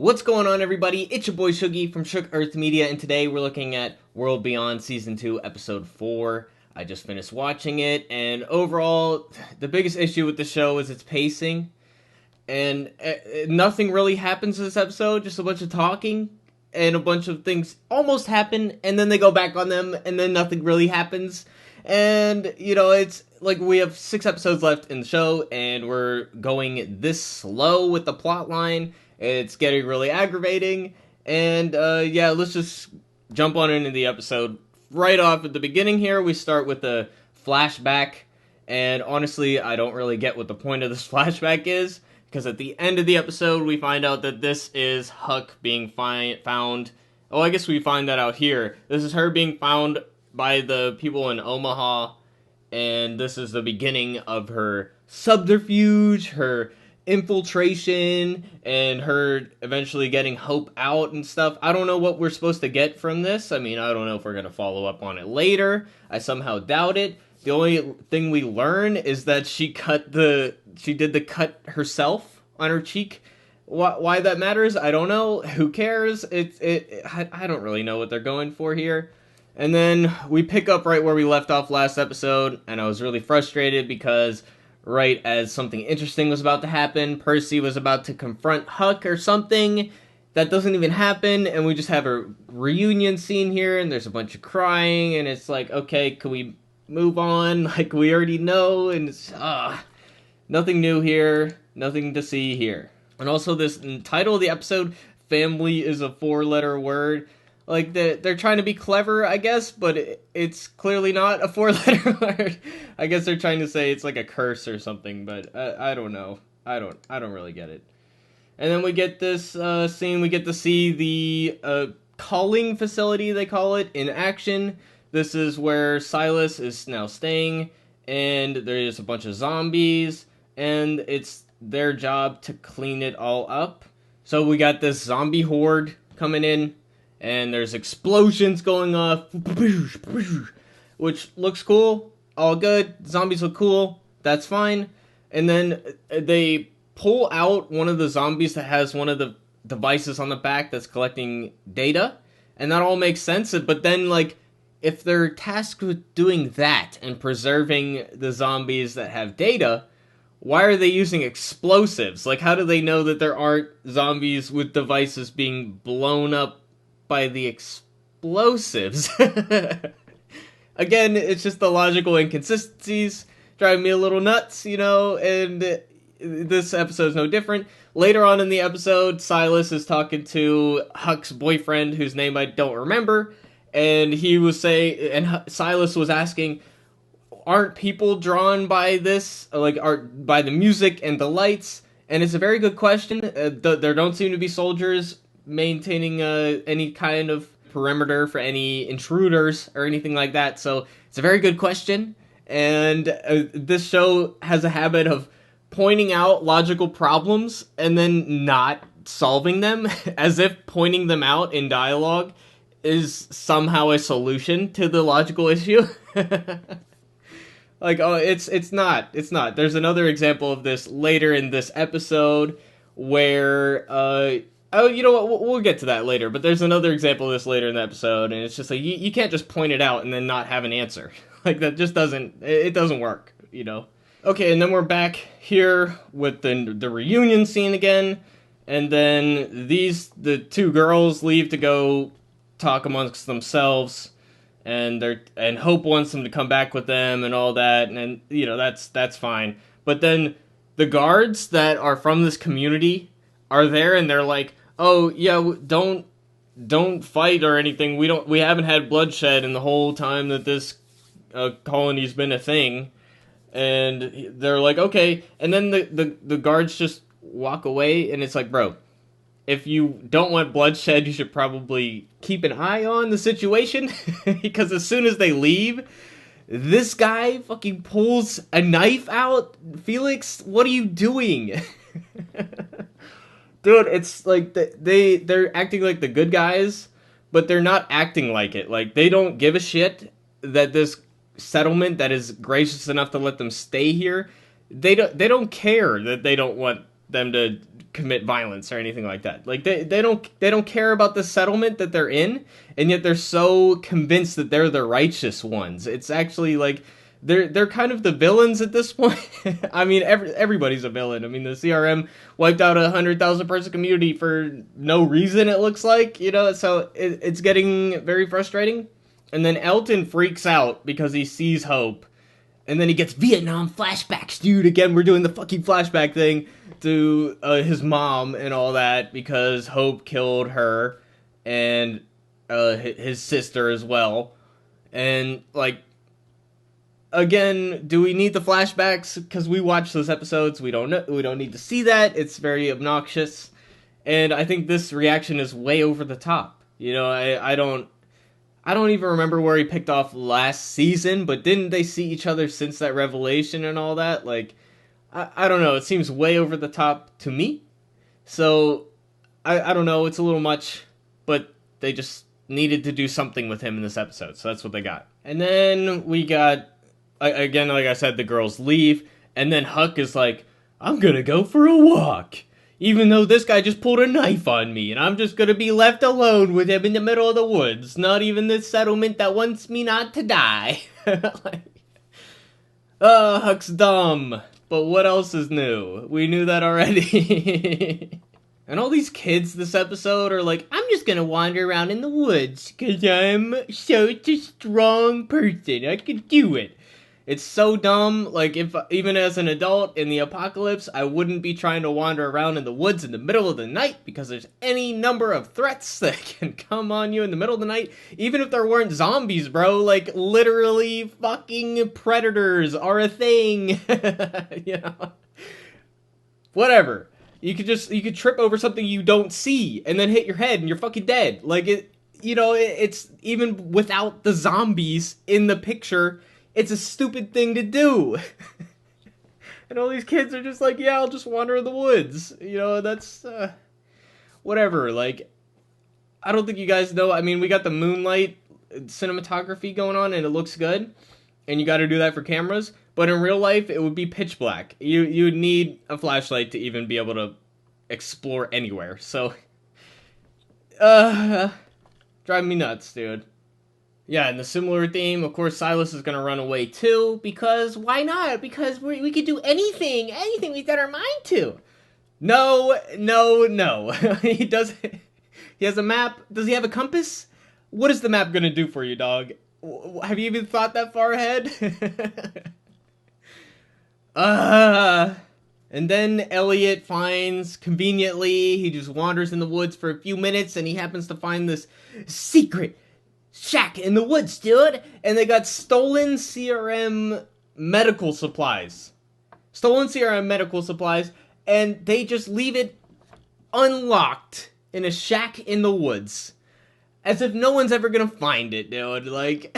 What's going on, everybody? It's your boy Shuggy from Shook Earth Media, and today we're looking at World Beyond Season 2, Episode 4. I just finished watching it, and overall, the biggest issue with the show is its pacing, and nothing really happens in this episode, just a bunch of talking, and a bunch of things almost happen, and then they go back on them, and then nothing really happens. And, it's like we have 6 episodes left in the show, and we're going this slow with the plot line. It's getting really aggravating, and let's just jump on into the episode. Right off at the beginning here, we start with a flashback, and honestly, I don't really get what the point of this flashback is, because at the end of the episode, we find out that this is Huck being found. Oh, I guess we find that out here. This is her being found by the people in Omaha, and this is the beginning of her subterfuge, her infiltration, and her eventually getting Hope out and stuff. I don't know what we're supposed to get from this. I mean, I don't know if we're going to follow up on it later. I somehow doubt it. The only thing we learn is that she did the cut herself on her cheek. Why that matters, I don't know. Who cares? I don't really know what they're going for here. And then we pick up right where we left off last episode, and I was really frustrated because right as something interesting was about to happen, Percy was about to confront Huck or something. That doesn't even happen, and we just have a reunion scene here, and there's a bunch of crying, and it's like, okay, can we move on? Like, we already know, and it's, nothing new here, nothing to see here. And also this title of the episode, family is a 4-letter word. Like, they're trying to be clever, I guess, but it's clearly not a 4-letter word. I guess they're trying to say it's like a curse or something, but I don't know. I don't really get it. And then we get this scene. We get to see the calling facility, they call it, in action. This is where Silas is now staying, and there's a bunch of zombies, and it's their job to clean it all up. So we got this zombie horde coming in, and there's explosions going off, which looks cool, all good, zombies look cool, that's fine. And then they pull out one of the zombies that has one of the devices on the back that's collecting data, and that all makes sense, but then, like, if they're tasked with doing that and preserving the zombies that have data, why are they using explosives? Like, how do they know that there aren't zombies with devices being blown up by the explosives? Again, it's just the logical inconsistencies driving me a little nuts, and this episode's no different. Later on in the episode, Silas is talking to Huck's boyfriend, whose name I don't remember, and he was saying, and Silas was asking, aren't people drawn by this, like, by the music and the lights? And it's a very good question. There don't seem to be soldiers maintaining any kind of perimeter for any intruders or anything like that, so it's a very good question. And this show has a habit of pointing out logical problems and then not solving them, as if pointing them out in dialogue is somehow a solution to the logical issue. Like, oh, it's not. There's another example of this later in this episode where you know what, we'll get to that later, but there's another example of this later in the episode, and it's just like, you can't just point it out and then not have an answer. Like, that just doesn't work, Okay, and then we're back here with the reunion scene again, and then the 2 girls leave to go talk amongst themselves, and Hope wants them to come back with them and all that, and that's fine. But then the guards that are from this community are there, and they're like, oh yeah, don't fight or anything. We haven't had bloodshed in the whole time that this colony's been a thing. And they're like, okay. And then the guards just walk away, and it's like, bro, if you don't want bloodshed, you should probably keep an eye on the situation, because as soon as they leave, this guy fucking pulls a knife out. Felix, what are you doing? Dude, it's like they're acting like the good guys, but they're not acting like it. Like, they don't give a shit that this settlement that is gracious enough to let them stay here, they don't care that they don't want them to commit violence or anything like that. Like they don't care about the settlement that they're in, and yet they're so convinced that they're the righteous ones. It's actually like they're kind of the villains at this point. I mean, everybody's a villain. I mean, the CRM wiped out 100,000 person community for no reason. It looks like, you know, so it's getting very frustrating. And then Elton freaks out because he sees Hope. And then he gets Vietnam flashbacks, dude. Again, we're doing the fucking flashback thing to his mom and all that because Hope killed her and his sister as well. And, like, again, do we need the flashbacks? Because we watched those episodes. We don't know. We don't need to see that. It's very obnoxious. And I think this reaction is way over the top. You know, I don't even remember where he picked off last season, but didn't they see each other since that revelation and all that? Like, I don't know. It seems way over the top to me. So, I don't know. It's a little much, but they just needed to do something with him in this episode. So that's what they got. And then we got, again, like I said, the girls leave. And then Huck is like, I'm gonna go for a walk. Even though this guy just pulled a knife on me, and I'm just gonna be left alone with him in the middle of the woods. Not even this settlement that wants me not to die. Huck's dumb. But what else is new? We knew that already. And all these kids this episode are like, I'm just gonna wander around in the woods, cause I'm such a strong person. I can do it. It's so dumb. Like, if even as an adult in the apocalypse, I wouldn't be trying to wander around in the woods in the middle of the night because there's any number of threats that can come on you in the middle of the night. Even if there weren't zombies, bro, like, literally fucking predators are a thing. You know? Whatever. You could trip over something you don't see and then hit your head and you're fucking dead. Like, it's even without the zombies in the picture, it's a stupid thing to do. And all these kids are just like, yeah, I'll just wander in the woods. You know, that's, whatever. Like, I don't think you guys know. I mean, we got the moonlight cinematography going on, and it looks good. And you got to do that for cameras. But in real life, it would be pitch black. You would need a flashlight to even be able to explore anywhere. So, drive me nuts, dude. Yeah, and the similar theme, of course, Silas is going to run away too, because why not? Because we could do anything we set our mind to. No. He has a map. Does he have a compass? What is the map going to do for you, dog? Have you even thought that far ahead? And then Elliot finds, conveniently, he just wanders in the woods for a few minutes, and he happens to find this secret shack in the woods, dude. And they got stolen CRM medical supplies. And they just leave it unlocked in a shack in the woods. As if no one's ever gonna find it, dude. Like,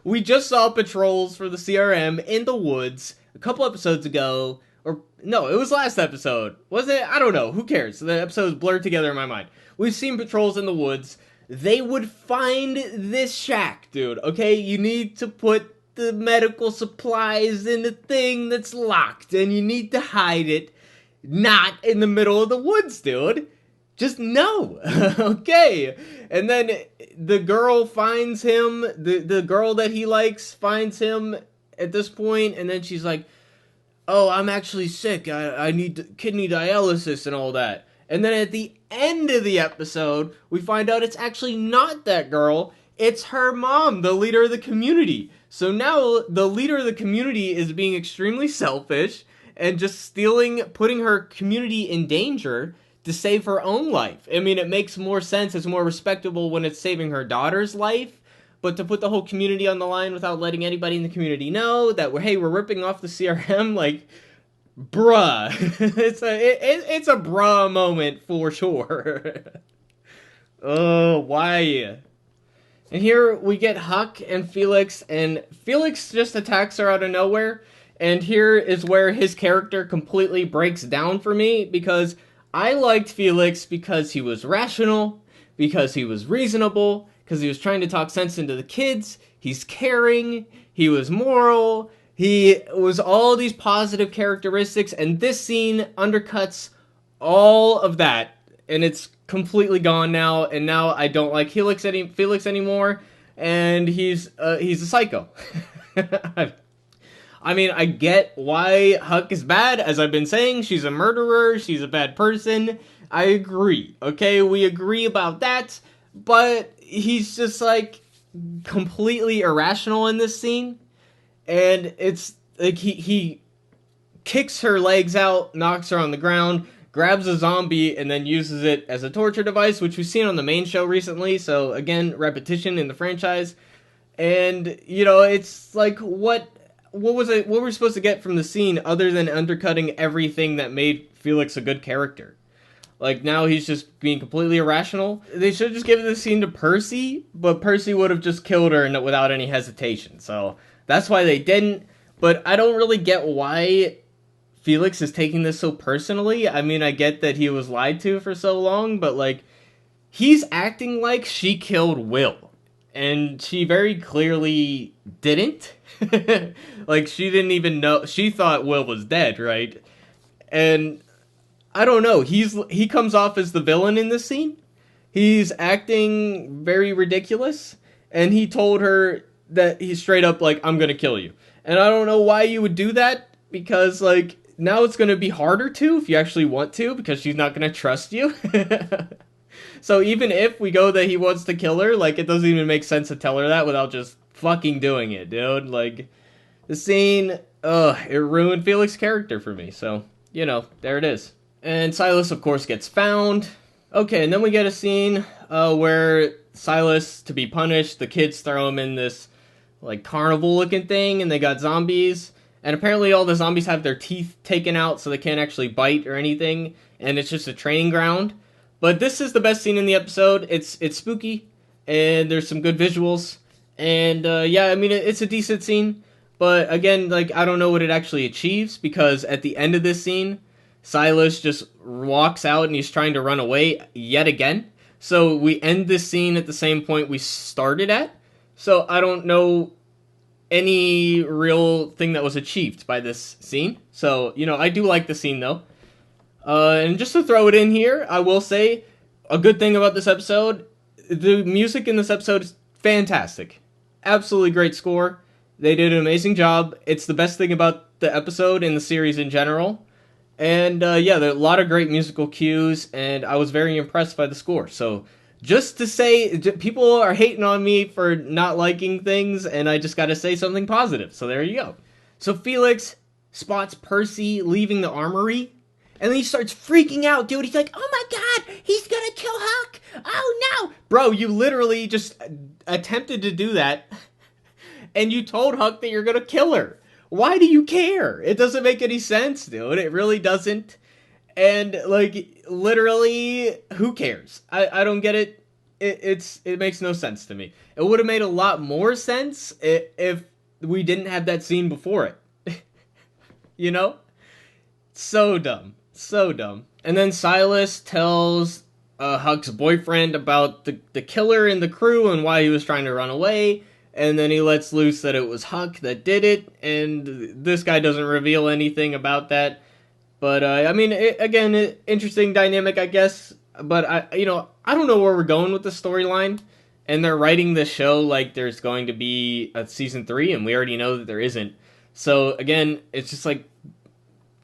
we just saw patrols for the CRM in the woods a couple episodes ago. Or, no, it was last episode. Was it? I don't know. Who cares? The episodes blurred together in my mind. We've seen patrols in the woods. They would find this shack, dude, okay? You need to put the medical supplies in the thing that's locked, and you need to hide it, not in the middle of the woods, dude. Just no, okay? And then the girl finds him, the girl that he likes finds him at this point, and then she's like, oh, I'm actually sick, I need kidney dialysis and all that. And then at the end of the episode, we find out it's actually not that girl. It's her mom, the leader of the community. So now the leader of the community is being extremely selfish and just putting her community in danger to save her own life. I mean, it makes more sense. It's more respectable when it's saving her daughter's life. But to put the whole community on the line without letting anybody in the community know that, we're ripping off the CRM, like, bruh. It's a bruh moment for sure. Oh, why? And here we get Huck and Felix just attacks her out of nowhere. And here is where his character completely breaks down for me, because I liked Felix because he was rational, because he was reasonable, because he was trying to talk sense into the kids, he's caring, he was moral, He was all these positive characteristics, and this scene undercuts all of that, and it's completely gone now. And now I don't like Felix anymore, and he's a psycho. I mean, I get why Huck is bad. As I've been saying, she's a murderer. She's a bad person. I agree. Okay, we agree about that. But he's just like completely irrational in this scene, and it's like he kicks her legs out, knocks her on the ground, grabs a zombie, and then uses it as a torture device, which we've seen on the main show recently. So again, repetition in the franchise. And you know, it's like what was it? What were we supposed to get from the scene other than undercutting everything that made Felix a good character? Like, now he's just being completely irrational. They should have just given the scene to Percy, but Percy would have just killed her without any hesitation. So that's why they didn't. But I don't really get why Felix is taking this so personally. I mean, I get that he was lied to for so long, but like, he's acting like she killed Will. And she very clearly didn't. Like, she didn't even know. She thought Will was dead, right? And I don't know. He comes off as the villain in this scene. He's acting very ridiculous, and he told her that he's straight up like, "I'm gonna kill you." And I don't know why you would do that, because like, now it's gonna be harder to, if you actually want to, because she's not gonna trust you. So even if we go that he wants to kill her, like, it doesn't even make sense to tell her that without just fucking doing it, dude. Like, the scene, it ruined Felix's character for me. So, you know, there it is. And Silas, of course, gets found. Okay, and then we get a scene where Silas, to be punished, the kids throw him in this, like, carnival-looking thing, and they got zombies. And apparently all the zombies have their teeth taken out so they can't actually bite or anything, and it's just a training ground. But this is the best scene in the episode. It's spooky, and there's some good visuals. And, yeah, I mean, it's a decent scene. But, again, like, I don't know what it actually achieves, because at the end of this scene, Silas just walks out and he's trying to run away yet again. So we end this scene at the same point we started at. So I don't know any real thing that was achieved by this scene. So, you know, I do like the scene, though. And just to throw it in here, I will say a good thing about this episode, the music in this episode is fantastic. Absolutely great score. They did an amazing job. It's the best thing about the episode and the series in general. And yeah, there are a lot of great musical cues, and I was very impressed by the score. So just to say, people are hating on me for not liking things, and I just gotta say something positive. So there you go. So Felix spots Percy leaving the armory, and then he starts freaking out, dude. He's like, "Oh my god, he's gonna kill Huck! Oh no!" Bro, you literally just attempted to do that, and you told Huck that you're gonna kill her. Why do you care? It doesn't make any sense, dude. It really doesn't. And, like, literally, who cares? I don't get it. It makes no sense to me. It would have made a lot more sense if we didn't have that scene before it. You know? So dumb. So dumb. And then Silas tells Huck's boyfriend about the killer in the crew and why he was trying to run away. And then he lets loose that it was Huck that did it, and this guy doesn't reveal anything about that. But, I mean, interesting dynamic, I guess. But, I don't know where we're going with the storyline. And they're writing this show like there's going to be a season 3, and we already know that there isn't. So, again, it's just like,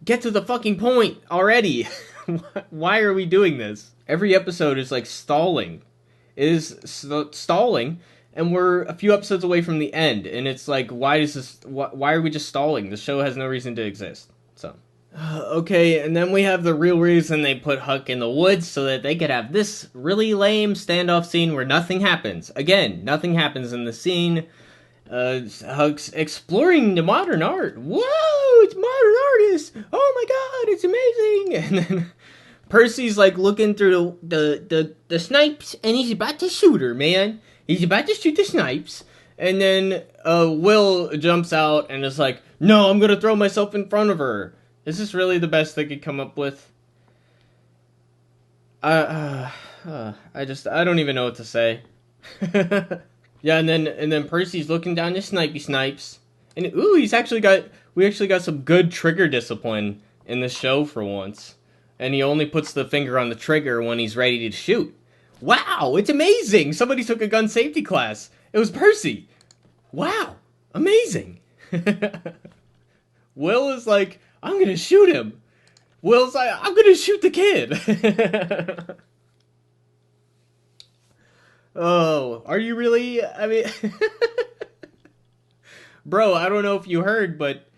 get to the fucking point already. Why are we doing this? Every episode is, like, stalling. It is stalling. And we're a few episodes away from the end, and it's like, why are we just stalling? The show has no reason to exist. So, okay, and then we have the real reason they put Huck in the woods, so that they could have this really lame standoff scene where nothing happens. Again, nothing happens in the scene. Huck's exploring the modern art. Whoa, it's modern artists! Oh my god, it's amazing! And then Percy's like looking through the snipes, and he's about to shoot her, man. He's about to shoot the snipes, and then Will jumps out and is like, "No, I'm gonna throw myself in front of her." Is this really the best they could come up with? I don't even know what to say. Yeah, and then Percy's looking down the snipes, And ooh, we actually got some good trigger discipline in this show for once. And he only puts the finger on the trigger when he's ready to shoot. Wow, it's amazing! Somebody took a gun safety class. It was Percy. Wow, amazing. Will is like, I'm gonna shoot him. Will's like, I'm gonna shoot the kid. Oh, are you really? I mean, bro, I don't know if you heard, but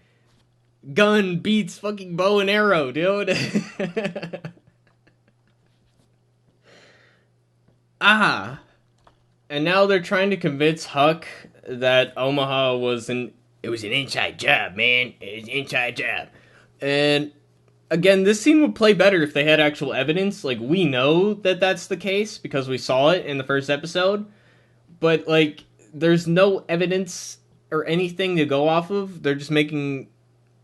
gun beats fucking bow and arrow, dude. Ah. And now they're trying to convince Huck that Omaha it was an inside job, man. It was an inside job. And again, this scene would play better if they had actual evidence. Like, we know that that's the case because we saw it in the first episode. But, like, there's no evidence or anything to go off of. They're just making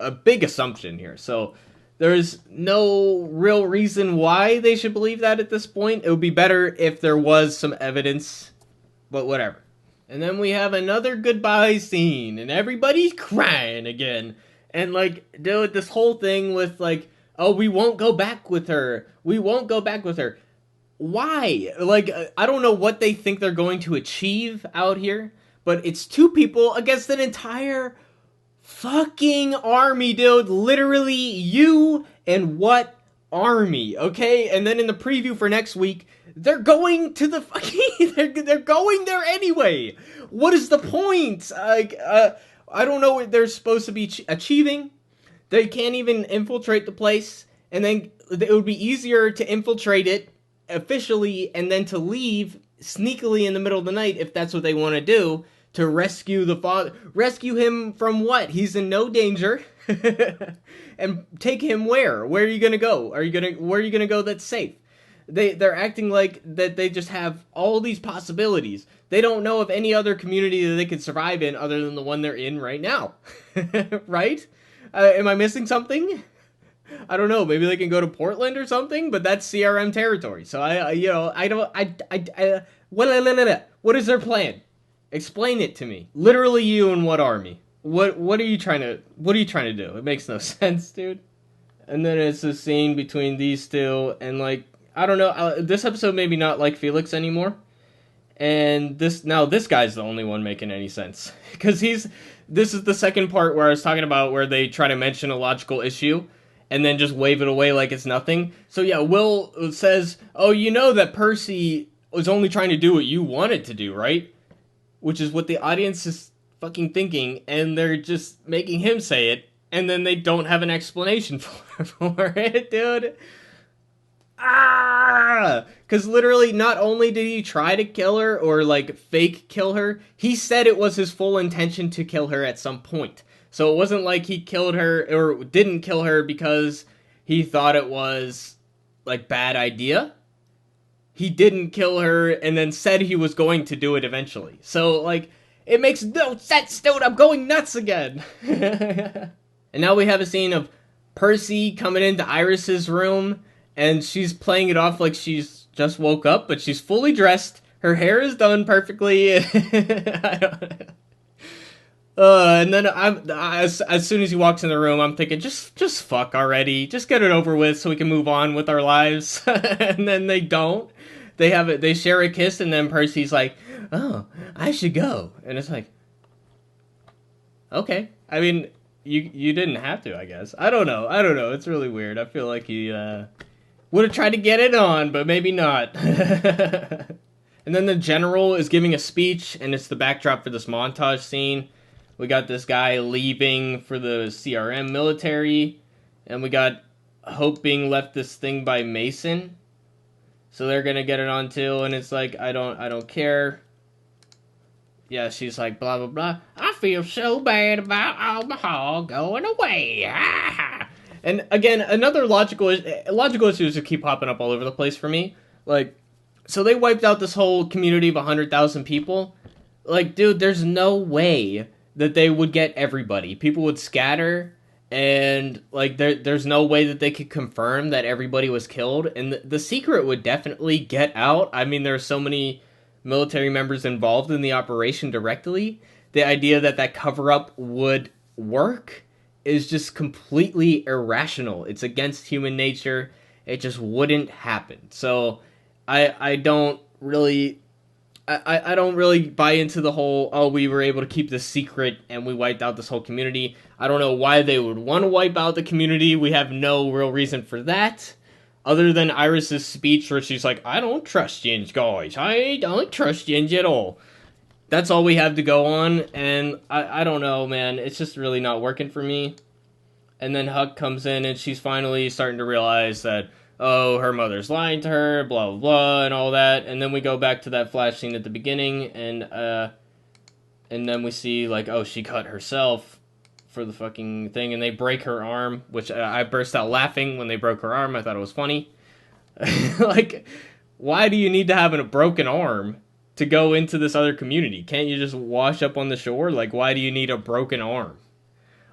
a big assumption here. So there's no real reason why they should believe that at this point. It would be better if there was some evidence, but whatever. And then we have another goodbye scene, and everybody's crying again. And, like, dude, this whole thing with, like, oh, we won't go back with her. We won't go back with her. Why? Like, I don't know what they think they're going to achieve out here, but it's two people against an entire fucking army, dude. Literally, you and what army, okay? And then in the preview for next week, they're going to the fucking... they're going there anyway. What is the point? I don't know what they're supposed to be achieving. They can't even infiltrate the place, and then it would be easier to infiltrate it officially and then to leave sneakily in the middle of the night if that's what they want to do, to rescue the father. Rescue him from what? He's in no danger. And take him where? Where are you gonna go? Where are you gonna go that's safe? They're acting like that they just have all these possibilities. They don't know of any other community that they could survive in other than the one they're in right now. Right? Am I missing something? I don't know. Maybe they can go to Portland or something, but that's CRM territory. So what is their plan? Explain it to me. Literally, you and what army? What are you trying to do? It makes no sense, dude. And then it's a scene between these two, and like, I don't know. This episode made me not like Felix anymore. And this guy's the only one making any sense, because this is the second part where I was talking about where they try to mention a logical issue and then just wave it away like it's nothing. So yeah, Will says, "Oh, you know that Percy was only trying to do what you wanted to do, right?" Which is what the audience is fucking thinking, and they're just making him say it, and then they don't have an explanation for it, dude. Because literally, not only did he try to kill her, or like fake kill her, he said it was his full intention to kill her at some point. So it wasn't like he killed her, or didn't kill her because he thought it was like bad idea. He didn't kill her and then said he was going to do it eventually. So like, it makes no sense, dude. I'm going nuts again. And now we have a scene of Percy coming into Iris's room, and she's playing it off like she's just woke up, but she's fully dressed. Her hair is done perfectly. And then as soon as he walks in the room, I'm thinking, just fuck already. Just get it over with so we can move on with our lives. And then they don't. They share a kiss, and then Percy's like, "Oh, I should go." And it's like, okay. I mean, you didn't have to, I guess. I don't know. It's really weird. I feel like he would have tried to get it on, but maybe not. And then the general is giving a speech, and it's the backdrop for this montage scene. We got this guy leaving for the CRM military, and we got Hope being left this thing by Mason. So they're gonna get it on too, and it's like, I don't care. Yeah, she's like, blah, blah, blah. I feel so bad about Omaha going away. And again, another logical issues that keep popping up all over the place for me. Like, so they wiped out this whole community of 100,000 people. Like, dude, there's no way that they would get everybody. People would scatter, and like there's no way that they could confirm that everybody was killed, and the secret would definitely get out. I mean, there are so many military members involved in the operation directly the idea that that cover-up would work is just completely irrational. It's against human nature. It just wouldn't happen. So I don't really I don't really buy into the whole, oh, we were able to keep this secret and we wiped out this whole community. I don't know why they would want to wipe out the community. We have no real reason for that. Other than Iris's speech where she's like, I don't trust yins, guys. I don't trust yins at all. That's all we have to go on, and I don't know, man. It's just really not working for me. And then Huck comes in, and she's finally starting to realize that, oh, her mother's lying to her, blah, blah, blah, and all that. And then we go back to that flash scene at the beginning, and then we see, like, oh, she cut herself for the fucking thing, and they break her arm, which I burst out laughing when they broke her arm. I thought it was funny. Like, why do you need to have a broken arm to go into this other community? Can't you just wash up on the shore? Like, why do you need a broken arm?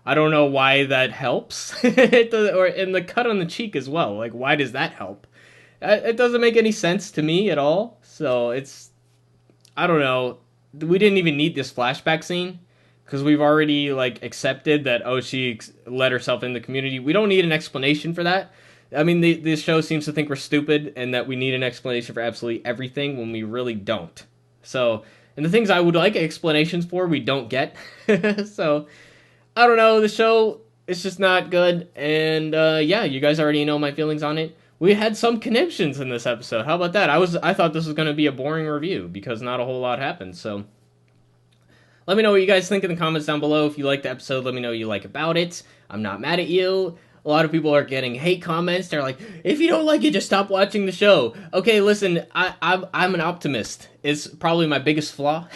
I don't know why that helps. Or in the cut on the cheek as well. Like, why does that help? It doesn't make any sense to me at all. So it's, I don't know. We didn't even need this flashback scene because we've already like accepted that, oh, she let herself in the community. We don't need an explanation for that. I mean, this show seems to think we're stupid and that we need an explanation for absolutely everything when we really don't. So, and the things I would like explanations for, we don't get. So, I don't know, the show is just not good, and yeah, you guys already know my feelings on it. We had some conniptions in this episode. How about that? I thought this was going to be a boring review because not a whole lot happened. So let me know what you guys think in the comments down below. If you liked the episode, let me know what you like about it. I'm not mad at you. A lot of people are getting hate comments. They're like, if you don't like it, just stop watching the show. Okay, listen, I'm an optimist. It's probably my biggest flaw.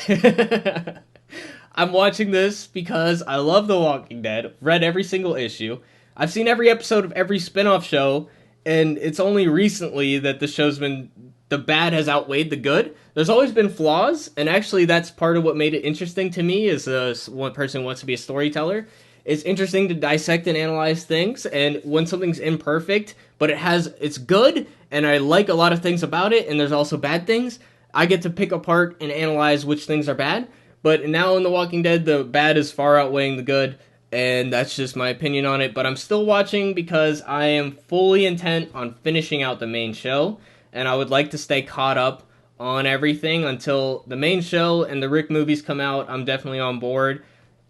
I'm watching this because I love The Walking Dead, read every single issue. I've seen every episode of every spin-off show, and it's only recently that the show's been, the bad has outweighed the good. There's always been flaws, and actually that's part of what made it interesting to me as one person who wants to be a storyteller. It's interesting to dissect and analyze things, and when something's imperfect, but it's good, and I like a lot of things about it, and there's also bad things, I get to pick apart and analyze which things are bad. But now in The Walking Dead, the bad is far outweighing the good, and that's just my opinion on it. But I'm still watching because I am fully intent on finishing out the main show, and I would like to stay caught up on everything until the main show and the Rick movies come out. I'm definitely on board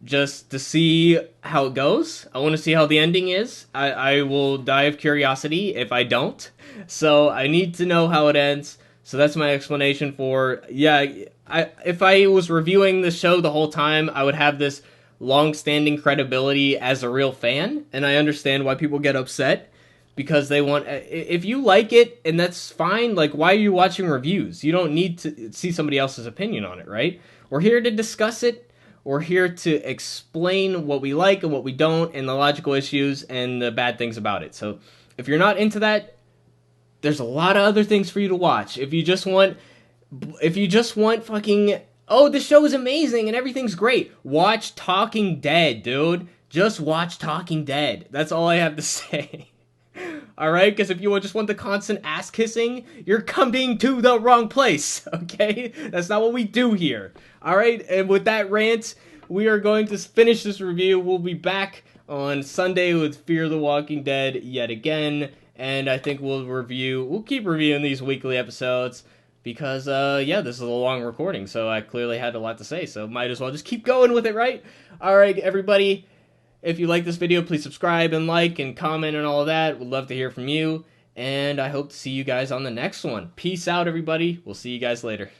just to see how it goes. I want to see how the ending is. I will die of curiosity if I don't. So I need to know how it ends. So that's my explanation for, yeah, if I was reviewing the show the whole time, I would have this long-standing credibility as a real fan, and I understand why people get upset, because they want, if you like it, and that's fine, like, why are you watching reviews? You don't need to see somebody else's opinion on it, right? We're here to discuss it, we're here to explain what we like and what we don't, and the logical issues and the bad things about it. So, if you're not into that, there's a lot of other things for you to watch. If you just want fucking, oh, the show is amazing and everything's great, watch Talking Dead, dude. Just watch Talking Dead. That's all I have to say. Alright? Because if you just want the constant ass kissing, you're coming to the wrong place. Okay? That's not what we do here. Alright? And with that rant, we are going to finish this review. We'll be back on Sunday with Fear the Walking Dead yet again. And I think we'll keep reviewing these weekly episodes because, yeah, this is a long recording, so I clearly had a lot to say, so might as well just keep going with it, right? Alright, everybody, if you like this video, please subscribe and like and comment and all of that. We'd love to hear from you, and I hope to see you guys on the next one. Peace out, everybody. We'll see you guys later.